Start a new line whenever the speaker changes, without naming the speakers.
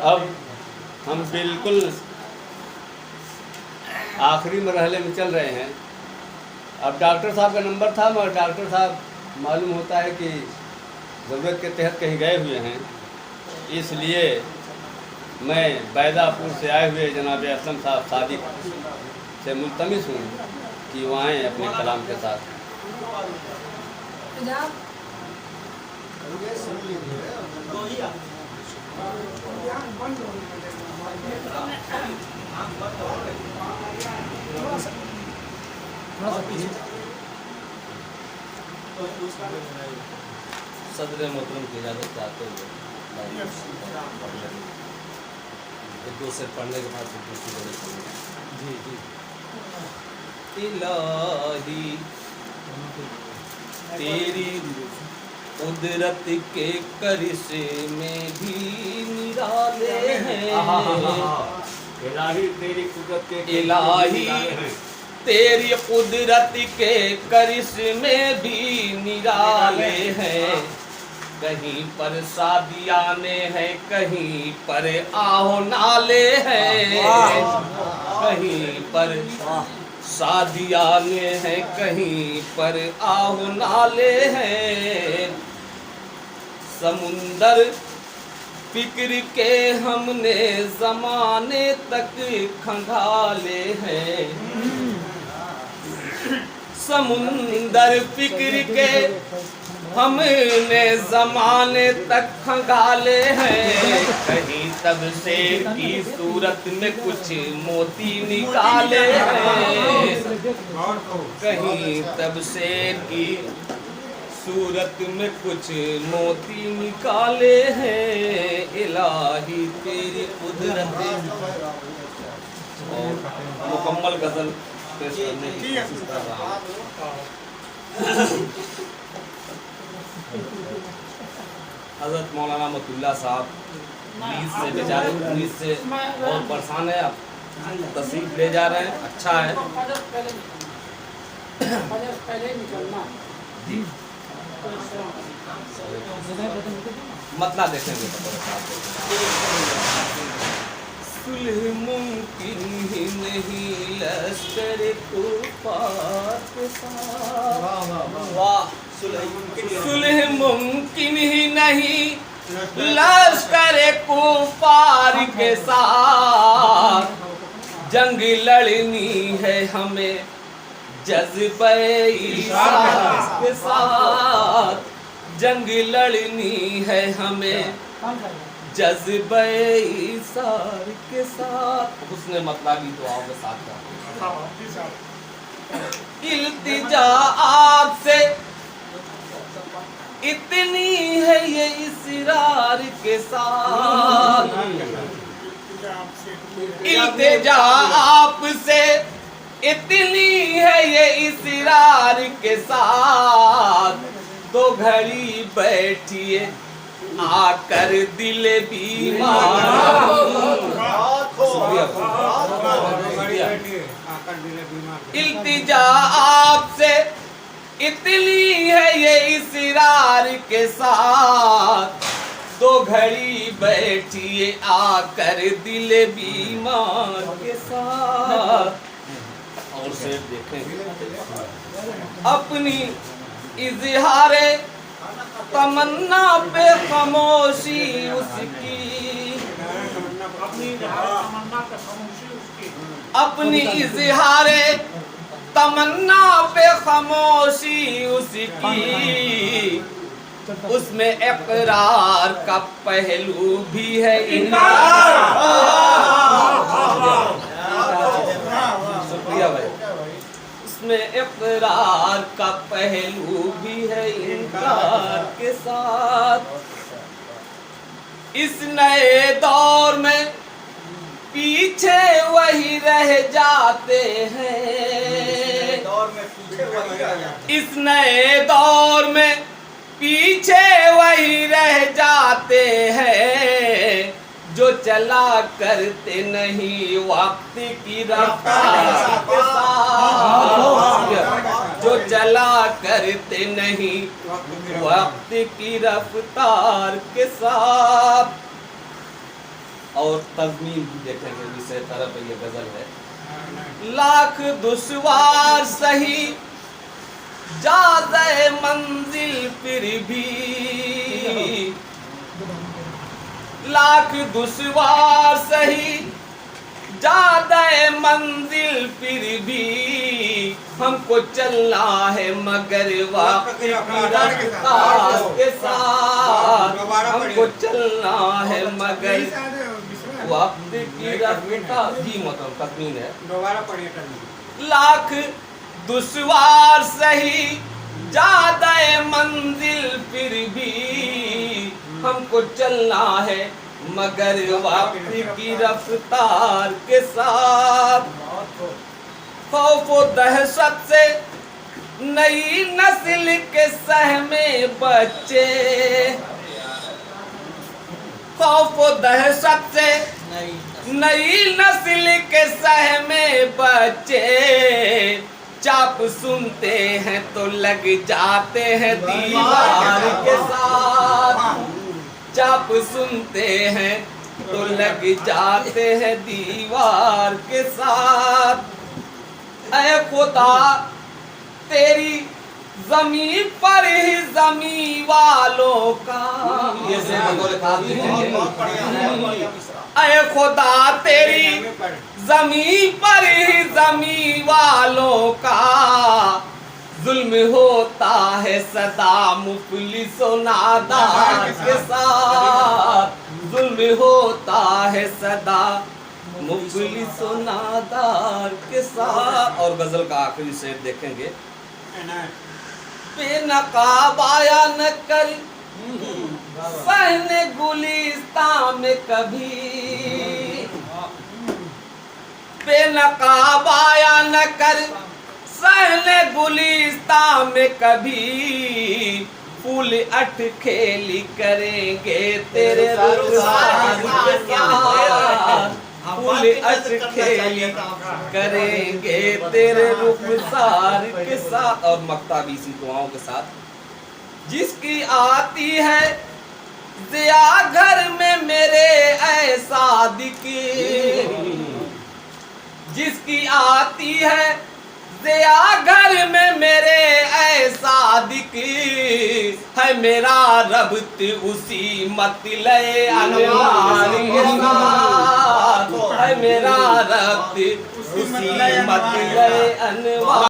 अब हम बिल्कुल आखिरी मरहले में चल रहे हैं। अब डॉक्टर साहब का नंबर था, मगर डॉक्टर साहब मालूम होता है कि ज़रूरत के तहत कहीं गए हुए हैं, इसलिए मैं बैदापुर से आए हुए जनाब असलम साहब सादिक से मुल्तमिस हूँ कि वो आएँ अपने कलाम के साथ।
सदर मोहतरम की इजाज़त चाहते हुए एक दो से पढ़ने के बाद जी जी। इलाही तेरी कुदरत के करिश्मे भी निराले हैं।
इलाही तेरी कुदरत के
इलाही तेरी कुदरत के करिश्मे भी निराले हैं। कहीं पर शादियाने हैं, कहीं पर आहो नाले हैं। कहीं पर शादियाने हैं, कहीं पर आहो नाले हैं। समुंदर फिक्र के हमने ज़माने तक खंगाले हैं। समुंदर फिक्र के हमने ज़माने तक खंगाले हैं। कहीं तब शेर की सूरत में कुछ मोती निकाले हैं। कहीं तब शेर की सूरत में कुछ मोती निकाले हैं। इलाही तेरी कुदरत। और मुकम्मल गज़ल पेश करने की कोशिश कर रहा हूँ। हज़रत मौलाना मतुल्ला साहब पुलिस से बेचारे पुलिस से बहुत परेशान है, अब तशरीफ ले जा रहे हैं। अच्छा है जी, मतलब देखेंगे सुलह मुमकिन ही नहीं लश्कर कुफार के साथ। वाह, सुलह मुमकिन ही नहीं लश्कर कुफार के साथ। जंग लड़नी है हमें जज्बे इशार के साथ। जंग लड़नी है हमें जज्बे इशार के साथ। हुस्न मतलबी दुआओं के साथ इल्तिजा आपसे इतनी है ये इसरार के साथ। इल्तिजा आपसे इतनी है ये इसरार के साथ। तो घड़ी बैठिए आकर दिल बीमार। इल्तिजा आपसे इतनी है ये इसरार के साथ। तो घड़ी बैठिए आकर दिल बीमार के साथ। और से देखेंगे अपनी इज़हारे तमन्ना पे खामोशी उसकी। अपनी इज़हारे तमन्ना पे खामोशी उसकी। उसमें इकरार का पहलू भी है इनकार। शुक्रिया भाई। उसमें इकरार का पहलू भी है इनकार के साथ। इस नए दौर में पीछे वही रह जाते हैं। इस नए दौर में पीछे वही रह जाते हैं। जो चला करते नहीं वक्त की रफ्तार के साथ। जो चला करते नहीं वक्त की रफ्तार के साथ। और तज़मीन भी देखेंगे, विषय तरफ ये गजल है। लाख दुश्वार सही जाज़े मंजिल फिर भी, लाख दुश्वार सही जाज़े मंजिल फिर भी, हमको चलना है मगर वक्त की रफ्तार के साथ, हमको चलना है मगर वक्त की रफ्तार। जी मतलब तस्मीन है,
दोबारा पढ़िए।
लाख दुश्वार सही जादे मंजिल फिर भी, हमको चलना है मगर वक्त की रफ्तार के साथ। खौफ व दहशत से नई नस्ल के सहमे बच्चे, खौफ व दहशत से नई नस्ल के सहमे बच्चे, चाप सुनते हैं तो लग जाते हैं दीवार के साथ, चाप सुनते हैं तो लग जाते हैं दीवार के साथ। ऐ खुदा तेरी ज़मीन पर ही ज़मीन वालों का, ये से बतौर खास लिखेंगे। ऐ खुदा तेरी ज़मीन पर ही ज़मीन वालों का, जुल्म होता है सदा मुफलिस व नादार के साथ, जुल्म होता है सदा मुफलिस व नादार के साथ। और गजल का आखिरी शेर देखेंगे। बेनकाब आया न कर सहने गुलिस्तान में कभी, बेनकाब आया न कर सहने गुलिस्तान में कभी, फूल अट खेली करेंगे तेरे रुखसार के साथ, फूल अट खेली करेंगे तेरे रुखसार के साथ। और मक्ता भी इसी दुआओं के साथ। जिसकी आती है ज़िया घर में मेरे ऐ सादिकी, जिसकी आती है ज़िया घर में मेरे ऐ सादिकी, है मेरा रब्त उसी मतले अनवार के साथ, है मेरा रब्त उसी मतले अनवार।